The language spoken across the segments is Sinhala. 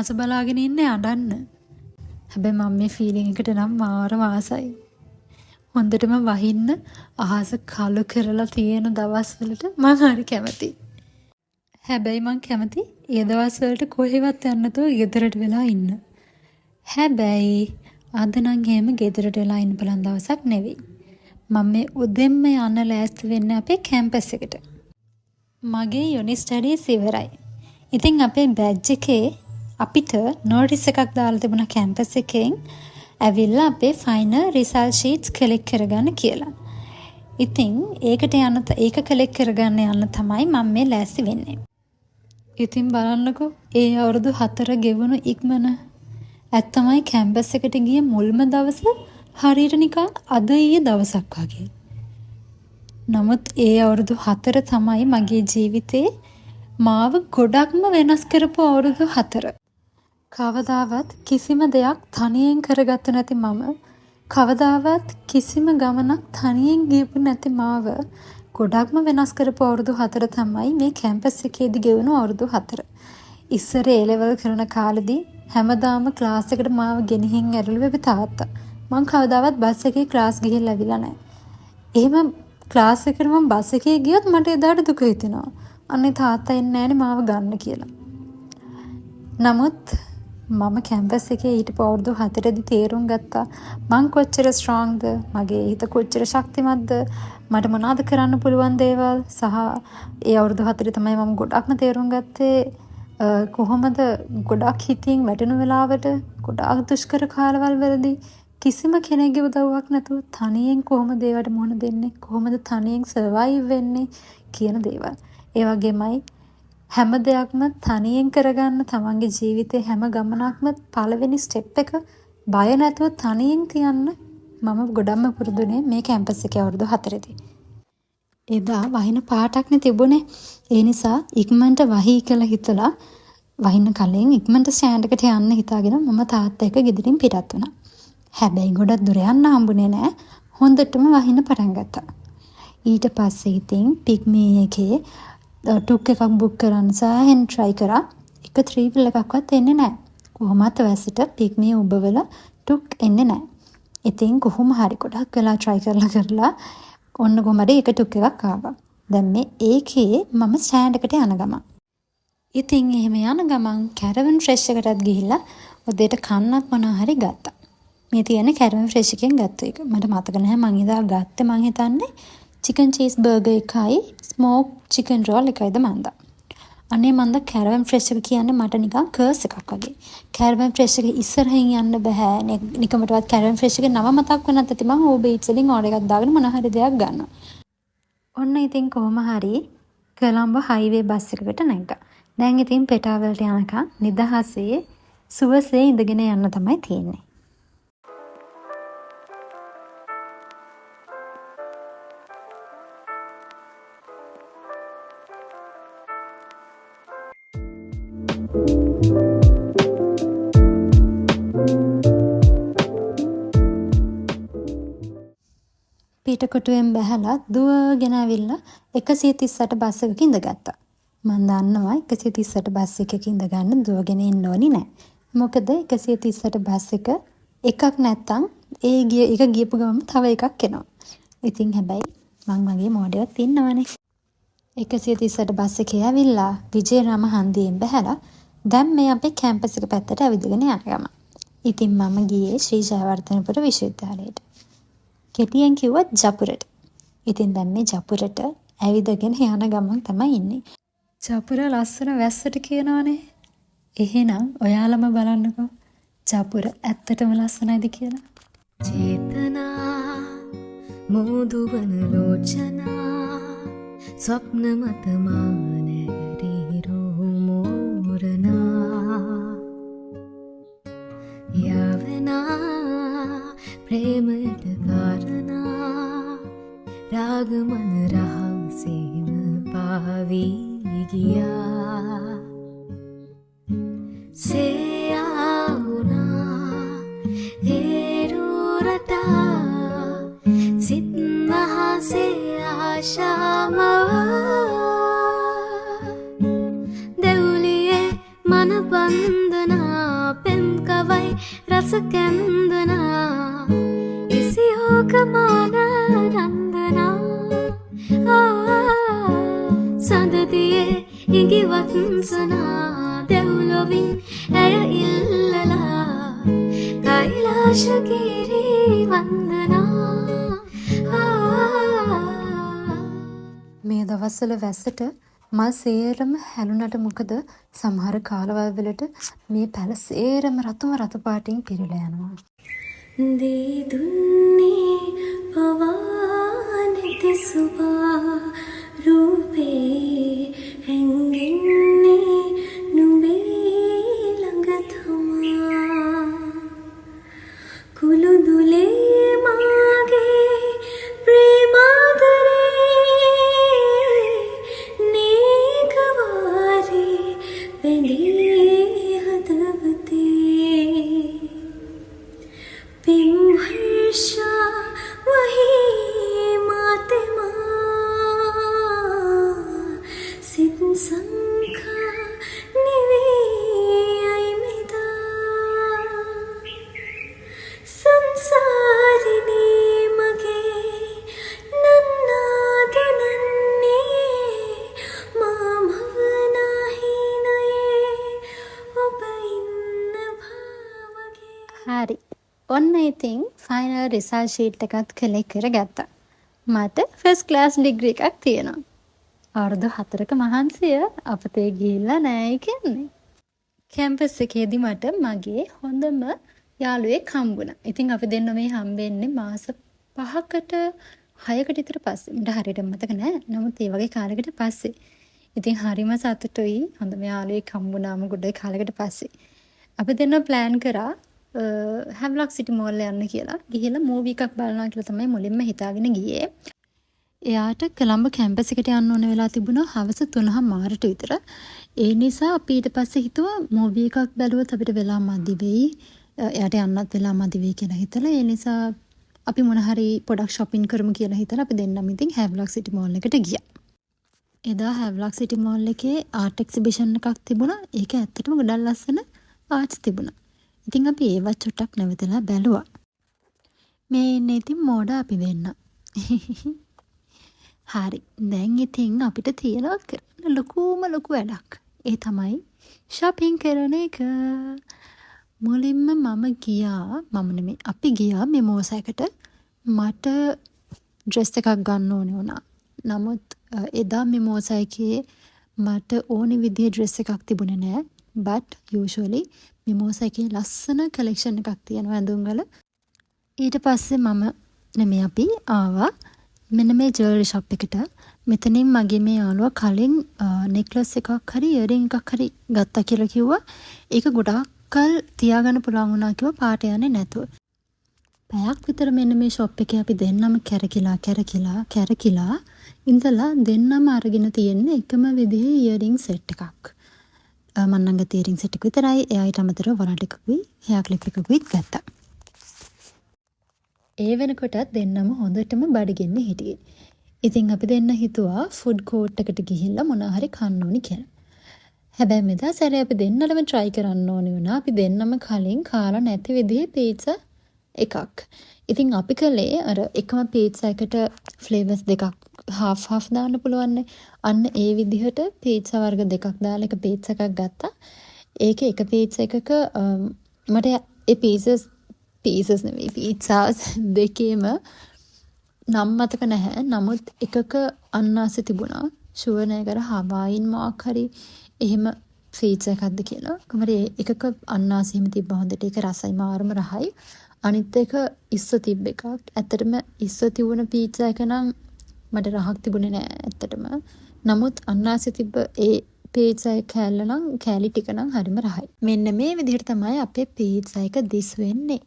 අහස බලාගෙන ඉන්නේ අඬන්න. හැබැයි මම මේ ෆීලිං එකට නම් මාර ආසයි. හොඳටම වහින්න අහස කළු කරලා තියෙන දවස්වලට මම හරි කැමතියි. හැබැයි මම කැමති ඒ දවස්වලට කොහෙවත් යන්න නැතුව ගෙදරට වෙලා ඉන්න. හැබැයි අද නම් එහෙම ගෙදරට වෙලා ඉන්න බලන් දවසක් නෙවෙයි. මම මේ උදෙන්ම යන්න ලෑස්ති වෙන්නේ අපේ කැම්පස් එකට. මගේ යුනි ස්ටඩීස් ඉවරයි. ඉතින් අපේ බැජ් එකේ අපිට නෝටිස් එකක් දාලා තිබුණා කැම්පස් එකෙන් ඇවිල්ලා අපේ ෆයිනල් රිසල්ට් ෂීට්ස් කලෙක්ට් කරගන්න කියලා. ඉතින් ඒක කලෙක්ට් කරගන්න යන්න තමයි මම මේ ලෑස්ති වෙන්නේ. ඉතින් බලන්නකෝ ඒ අවුරුදු 4 ගෙවුණු ඉක්මන. ඇත්තමයි කැම්පස් එකට ගිය මුල්ම දවස හරියට නිකන් අද ඊයේ දවසක් වගේ. නමුත් ඒ අවුරුදු 4 තමයි මගේ ජීවිතේ මාව ගොඩක්ම වෙනස් කරපු අවුරුදු 4. කවදාවත් කිසිම දෙයක් තනියෙන් කරගත්තු නැති මම, කවදාවත් කිසිම ගමනක් තනියෙන් ගියපු නැති මාව ගොඩක්ම වෙනස් කරපු අවුරුදු 4 තමයි මේ කැම්පස් එකේදී ගෙවුණු අවුරුදු 4. ඉස්සර ඒ ලෙවල් කරන කාලෙදී හැමදාම ක්ලාස් එකට මාව ගෙනihin ඇරළුවේ තාත්තා. මං කවදාවත් බස් එකේ ක්ලාස් ගිහිල්ලා ඇවිල්ලා නැහැ. එහෙම ක්ලාස් එකට මම බස් එකේ ගියොත් මට එදාට දුක හිතෙනවා. අනේ තාත්තා එන්නේ නැහනේ මාව ගන්න කියලා. නමුත් මම කැම්පස් එකේ හිටපු අවුරුදු 4දී තේරුම් ගත්තා මං කොච්චර ස්ට්‍රෝංග්ද, මගේ හිත කොච්චර ශක්තිමත්ද, මට මොනවද කරන්න පුළුවන් දේවල් සහ ඒ අවුරුදු 4 තමයි මම ගොඩක්ම තේරුම් ගත්තේ කොහොමද ගොඩක් හිතින් වැටෙන වෙලාවට ගොඩාක් දුෂ්කර කාලවල වලදී කිසිම කෙනෙක්ගේ උදව්වක් නැතුව තනියෙන් කොහොමද ඒවට මුහුණ දෙන්නේ, කොහොමද තනියෙන් සර්වයිව් වෙන්නේ කියන දේවල්. ඒ වගේමයි හැම දෙයක්ම තනියෙන් කරගන්න තමන්ගේ ජීවිතේ හැම ගමනක්ම පළවෙනි ස්ටෙප් එක බය නැතුව තනියෙන් තියන්න මම ගොඩක්ම පුරුදුනේ මේ කැම්පස් එකේ අවුරුදු 4දී. එදා වහින පාටක්නේ තිබුණේ. ඒ නිසා ඉක්මනට වහී කියලා හිතලා වහින්න කලින් ඉක්මනට ස්ටෑන්ඩ් එකට යන්න හිතාගෙන මම තාත්තා එක්ක ගෙදරින් පිටත් වුණා. හැබැයි ගොඩක් දුර යන්න හම්බුනේ නෑ. හොඳටම වහින්න පටන් ගත්තා. ඊට පස්සේ ඉතින් පිග්මී එකේ ටුක් එකක් බුක් කරන්න සෑහෙන try කරා. එක 3 wheel එකක්වත් එන්නේ නැහැ. කොහොමත් වැස්සට පිග්මී උබවල ටුක් එන්නේ නැහැ. ඉතින් කොහොම හරි ගොඩක් වෙලා try කරලා ඔන්න කොහමද එක ටුක් එකක් ආවා. දැන් මේ ඒකේ මම ස්ටෑන්ඩ් එකට යන ගමන්. ඉතින් එහෙම යන ගමන් කැරවන් ෆ්‍රෙෂ් එකටත් ගිහිල්ලා ඔතේට කන්නත් මොනවා හරි ගත්තා. මේ තියෙන කැරවන් ෆ්‍රෙෂ් එකෙන් ගත්ත එක. මට මතක නැහැ මං ඉදා ගත්තේ මං හිතන්නේ chicken cheese burger එකයි smoke chicken roll එකයිද මන්ද. අනේ මන්ද කැරවන් ෆ්‍රෙෂ් එක කියන්නේ මට නිකන් කර්ස් එකක් වගේ. කැරවන් ෆ්‍රෙෂ් එක ඉස්සරහින් යන්න බෑ. නිකමටවත් කැරවන් ෆ්‍රෙෂ් එකේ නම මතක් වෙන්නත් ඇති මං Uber Eats වලින් ඕඩර් එකක් දාගෙන මොන හරි දෙයක් ගන්නවා. ඔන්න ඉතින් කොහොම හරි කොළඹ හයිවේ බස් එකකට නැග්ගා. දැන් ඉතින් පෙටාවලට යනකම් නිදහසේ සුවසේ ඉඳගෙන යන්න තමයි තියෙන්නේ. පිටකොටුවෙන් බැහැලා දුවගෙන ඇවිල්ලා 138 බස් එකක ඉඳගත්තා. මම දන්නවා 138 බස් එකක ඉඳගන්න දුවගෙන ඉන්න ඕනි නෑ. මොකද 138 බස් එකක් නැත්තම් ඒක ගියපු ගමන් තව එකක් එනවා. ඉතින් හැබැයි මං වගේ මොඩයක් ඉන්නවනේ. 138 බස් එකේ ඇවිල්ලා විජේරාම හන්දියෙන් බැහැලා දැන් මේ අපේ කැම්පස් එක පැත්තට ඇවිදගෙන යන ගමන්. ඉතින් මම ගියේ ශ්‍රී ජයවර්ධනපුර විශ්වවිද්‍යාලයට. කෙටියෙන් කිව්වොත් ජපුරට. ඉතින් දැන් මේ ජපුරට ඇවිදගෙන යන ගමන් තමයි ඉන්නේ. ජපුර ලස්සන වැස්සට කියනවනේ. එහෙනම් ඔයාලම බලන්නකෝ. ජපුර ඇත්තටම ලස්සනයිද කියලා. චේතනා මෝදුවන ලෝචනා ස්වප්න මත මානරිරෝ මෝරනා යවනා ප්‍රේමයට කාරණා රාගමන රහසේම පාවී ගියා සේයාවුනා හේරුරටා සිත් මහසේ ආශාමවා දෙව්ලියේ මන බන්ධනා कैंदना इसी होक माना रंदना संदतिये इंगी वत्सना देवलोविन ऐ इल्लला कैलाशगिरी वंदना මේ දවස්වල වැස්සට මල් සේරම හැලුනට මොකද සමහර කාලවල වලට මේ පැල සේරම රතු පාටින් පිරීලා යනවා. දී දුන්නේ පවානිත සුභා රූපේ හැංගෙන්නේ නුඹේ ළඟ තමා කුළුදුලේ මාගේ ප්‍රේමාදරේ නේකවාරේ බැඳී හදවතේ पिंहर्षा वही मातमा सिद्ध संखा निवेय मिदा संसारिणी मगे नन्नादु नन्ने मामवनाही नये ඔබ ඉන්න භාවගේ හරි. ඔන්න ඉතින් ෆයිනල් රිසල්ට් ෂීට් එකත් කලෙක්ට් කරගත්තා. මට ෆස්ට් ක්ලාස් ඩිග්‍රී එකක් තියෙනවා. අවුරුදු 4ක මහන්සිය අපතේ ගිහිල්ලා නෑ කියන්නේ. කැම්පස් එකේදී මට මගේ හොඳම යාළුවෙක් හම්බුණා. ඉතින් අපි දෙන්න මේ හම්බෙන්නේ මාස 5කට 6කට විතර පස්සේ. මට හරියට මතක නෑ. නමුත් ඒ වගේ කාලයකට පස්සේ. ඉතින් හරිම සතුටුයි හොඳම යාළුවෙක් හම්බුණාම ගොඩක් කාලයකට පස්සේ. අපි දෙන්න ප්ලෑන් කරා හැව්ලොක් සිටි මෝල් යන්න කියලා. ගිහිල්ලා මූවි එකක් බලනවා කියලා තමයි මුලින්ම හිතාගෙන ගියේ. එයාට කොළඹ කැම්පස් එකට යන්න ඕන වෙලා තිබුණා හවස 3:00 විතර. ඒ නිසා අපි ඊට පස්සේ හිතුවා මූවි එකක් බැලුවොත් අපිට වෙලා මදි වෙයි. එයාට යන්නත් වෙලා මදි වෙයි කියලා හිතලා ඒ නිසා අපි මොන හරි පොඩක් shopping කරමු කියලා හිතලා අපි දෙන්නම ඉතින් හැව්ලොක් සිටි මෝල් එකට ගියා. එදා හැව්ලොක් සිටි මෝල් එකේ ආර්ට් එක්සිබිෂන් එකක් තිබුණා. ඒක ඇත්තටම ගොඩක් ලස්සන ආර්ට්ස් තිබුණා. ඉතින් අපි ඒවත් චුට්ටක් නැවතලා බැලුවා. මේ ඉන්නේ ඉතින් මෝඩ අපි දෙන්න. හරි. දැන් ඉතින් අපිට තියෙනවා කරන්න ලොකු වැඩක්. ඒ තමයි shopping කරන එක. මුලින්ම අපි ගියා මෙමෝසා එකට. මට ඩ්‍රෙස් එකක් ගන්න ඕනේ වුණා. නමුත් එදා මෙමෝසා එකේ මට ඕනි විදිහේ ඩ්‍රෙස් එකක් තිබුණේ නෑ. but usually මෙමෝසා එකේ ලස්සන කලෙක්ෂන් එකක් තියෙනවා ඇඳුම් වල. ඊට පස්සේ අපි ආවා මෙන්න මේ ජුවලරි ෂොප් එකට. මෙතනින් මගේ මේ යාළුවා කලින් නෙක්ලස් එකක් හරි ඉයරින් එකක් හරි ගත්තා කියලා කිව්වා. ඒක ගොඩාක් කල් තියාගන්න පුළුවන් වුණා කිව්වා පාට යන්නේ නැතුව. පැයක් විතර මෙන්න මේ ෂොප් එකේ අපි දෙන්නම කැරකිලා ඉඳලා දෙන්නම අරගෙන තියෙන්නේ එකම විදිහේ ඉයරින් සෙට් එකක්. මම නම් ගත්තේ ඉයරින් සෙට් එක විතරයි. එයාට අමතරව වලට එකකුයි හෙයා ක්ලිප් එකකුයි ගත්තා. ඒ වෙනකොටත් දෙන්නම හොඳටම බඩගින්න හිටියේ. ඉතින් අපි දෙන්න හිතුවා ෆුඩ් කෝට් එකට ගිහිල්ලා මොනවා හරි කන්න ඕනි කියලා. හැබැයි මෙදා සැරේ අපි දෙන්නටම try කරන්න ඕනේ වුණා. අපි දෙන්නම කලින් කාලා නැති විදිහේ පීට්සා එකක්. ඉතින් අපි කළේ අර එකම පීට්සා එකට ෆ්ලේවර්ස් දෙකක් half දාන්න පුළුවන්. අන්න ඒ විදිහට පීට්සා වර්ග දෙකක් දාලා එක පීට්සා එකක් ගත්තා. ඒකේ එක පීට්සා එකක මට ඒ පීසස් නෙවෙයි පීට්සාස් දෙකේම නම් මතක නැහැ. නමුත් එකක අන්නාසි තිබුණා. ෂුවර් නෑ කර හවායින් මොකක් හරි එහෙම පීට්සා එකක්ද කියලා. කොහමද එකක අන්නාසි එහෙම තිබ්බ හොඳට ඒක රසයි මාරම රහයි. අනිත් එක ඉස්ස තිබ්බ එකක්. ඇත්තටම ඉස්ස තිබුණ පීට්සා එක නම් මට රහක් තිබුණේ නෑ ඇත්තටම. නමුත් අන්නාසි තිබ්බ ඒ පීට්සා එක කෑලි ටික නම් හරිම රහයි. මෙන්න මේ විදිහට තමයි අපේ පීට්සා එක දිස් වෙන්නේ.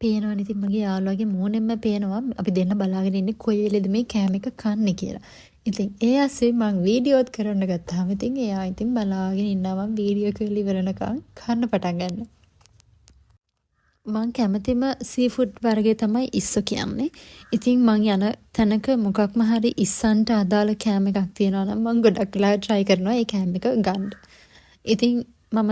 පේනවා ඉතින් මගේ යාළුවාගේ මූණෙන්ම පේනවා අපි දෙන්න බලාගෙන ඉන්නේ කොයි වෙලෙද මේ කෑම එක කන්නේ කියලා. ඉතින් ඒ ඇස්සේ මම වීඩියෝත් කරන්න ගත්තාම ඉතින් එයා ඉතින් බලාගෙන ඉන්නවා මම වීඩියෝ කරලා ඉවරනකම් කන්න පටන් ගන්න. මම කැමතිම සීෆුඩ් වර්ගය තමයි ඉස්සෝ කියන්නේ. ඉතින් මම යන තැනක මොකක්ම හරි ඉස්සන්ට අදාළ කෑම එකක් තියෙනවා නම් මම ගොඩක් වෙලා try කරනවා ඒ කෑම එක ගන්න. ඉතින් මම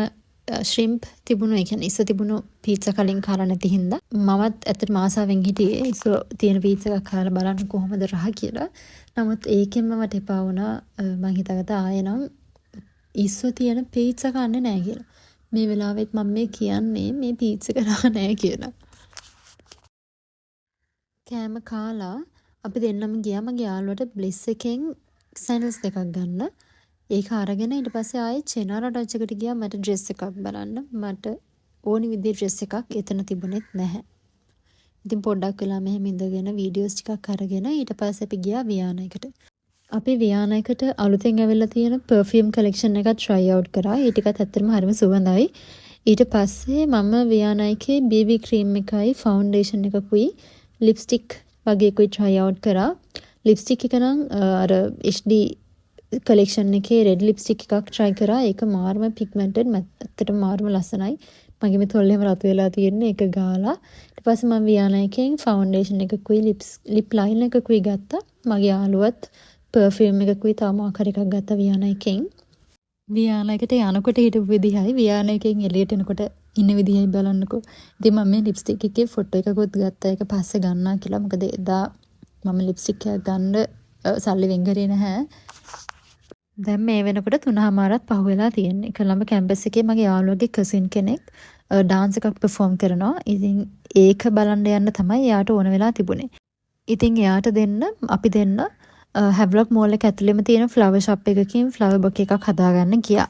ශ්‍රිම්ප් තිබුණු, ඒ කියන්නේ ඉස්සෝ තිබුණු පීට්සා කලින් කාලා නැති හින්දා මමත් ඇත්තටම ආසාවෙන් හිටියේ ඉස්සෝ තියෙන පීට්සා එකක් කාලා බලන්න කොහොමද රහ කියලා. නමුත් ඒකෙන්ම මට එපා වුණා. මම හිතාගත්තා ආයෙ නම් ඉස්සෝ තියෙන පීට්සා කන්නේ නැහැ කියලා. මේ වෙලාවෙත් මම මේ කියන්නේ මේ පීට්සා එක රහ නැහැ කියලා. කෑම කාලා අපි දෙන්නම ගියා මගේ යාළුවට බ්ලිස් එකෙන් සැන්ඩල්ස් දෙකක් ගන්න. ඒක අරගෙන ඊට පස්සේ ආයේ චෙනාරා ටච් එකට ගියා මට ඩ්‍රෙස් එකක් බලන්න. මට ඕනි විදිහේ ඩ්‍රෙස් එකක් එතන තිබුණෙත් නැහැ. ඉතින් පොඩ්ඩක් වෙලා මෙහෙම ඉඳගෙන වීඩියෝස් ටිකක් අරගෙන ඊට පස්සේ අපි ගියා වියානා එකට. අපි වියානා එකට අලුතෙන් ඇවිල්ලා තියෙන පර්ෆියුම් කලෙක්ෂන් එකක් try out කරා. ඒ ටිකත් ඇත්තටම හරිම සුවඳයි. ඊට පස්සේ මම වියානා එකේ BB cream එකයි ෆවුන්ඩේෂන් එකකුයි ලිප්ස්ටික් වගේකුයි try out කරා. ලිප්ස්ටික් එක නම් අර HD කලෙක්ෂන් එකේ රෙඩ් ලිප්ස්ටික් එකක් try කරා. ඒක මාර්ම පිග්මන්ටඩ් ඇත්තටම මාර්ම ලස්සනයි. මගේ මේ තොල්ලේම රතු වෙලා තියෙන්නේ ඒක ගාලා. ඊට පස්සේ මම වියානා එකෙන් ෆවුන්ඩේෂන් එකකුයි ලිප් ලයිනර් එකකුයි ගත්තා. මගේ යාළුවත් පර්ෆියුම් එකකුයි තව මොකක් හරි එකක් ගත්තා වියානා එකෙන්. වියානා එකට යනකොට හිටපු විදිහයි වියානා එකෙන් එළියට එනකොට ඉන්න විදිහයි බලන්නකෝ. ඉතින් මම මේ ලිප්ස්ටික් එකේ ෆොටෝ එකකුත් ගත්තා. ඒක පස්සේ ගන්නවා කියලා. මොකද එදා මම ලිප්ස්ටික් එකක් ගන්න සල්ලි වෙන් කරේ නැහැ. දැන් මේ වෙනකොට 3:00මාරත් පහු වෙලා තියෙන්නේ. කොළඹ කැම්පස් එකේ මගේ යාළුවගේ කසින් කෙනෙක් ඩාන්ස් එකක් පර්ෆෝම් කරනවා. ඉතින් ඒක බලන්න යන්න තමයි එයාට ඕන වෙලා තිබුණේ. ඉතින් එයාට දෙන්න අපි දෙන්න හැව්ලොක් මෝල් එක ඇතුළේම තියෙන ෆ්ලවර් ෂොප් එකකින් ෆ්ලවර් බොකේ එකක් හදාගන්න ගියා.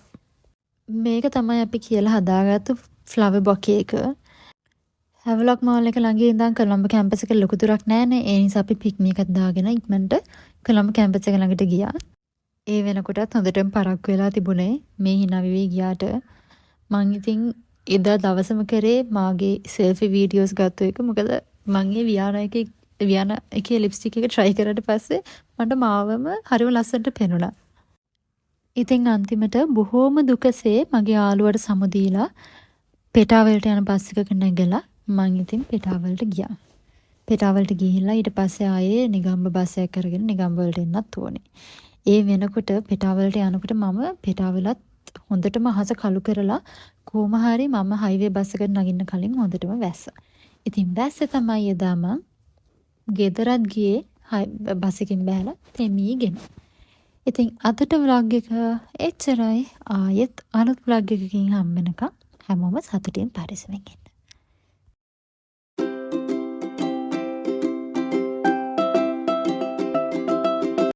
මේක තමයි අපි කියලා හදාගත්තු ෆ්ලවර් බොකේ එක. හැව්ලොක් මෝල් එක ළඟ ඉඳන් කොළඹ කැම්පස් එක ලොකු දුරක් නැහැනේ. ඒ නිසා අපි පික්නික් එකක් දාගෙන ඉක්මනට කොළඹ කැම්පස් එක ළඟට ගියා. ඒ වෙනකොටත් හොඳටම පරක්කු වෙලා තිබුණේ මේ hina වෙවි ගියාට. මං ඉතින් එදා දවසම කරේ මාගේ සෙල්ෆි වීඩියෝස් ගත්ත එක. මොකද මං ඒ වියානා එකේ ලිප්ස්ටික් එක try කරලා පස්සේ මට මාවම හරිම ලස්සනට පෙනුණා. ඉතින් අන්තිමට බොහෝම දුකසේ මගේ යාළුවට සමුදීලා පෙටාවලට යන බස් එකක නැගලා මං ඉතින් පෙටාවලට ගියා. පෙටාවලට ගිහිල්ලා ඊට පස්සේ ආයේ නිගම්බ බස් එකක් අරගෙන නිගම්බවලට එන්නත් ඕනේ. ඒ වෙනකොට පෙටාවලට යනකොට මම පෙටාවලත් හොඳටම අහස කළු කරලා කොහොම හරි මම හයිවේ බස් එකට නගින්න කලින් හොඳටම වැස්සා. ඉතින් වැස්සේ තමයි එදා මං ගෙදරත් ගියේ බස් එකකින් බැලලා තෙමීගෙන. ඉතින් අදට vlog එක එච්චරයි. ආයෙත් අලුත් vlog එකකින් හම්බ වෙනකම් හැමෝම සතුටින් පරිස්සමෙන් ඉන්න.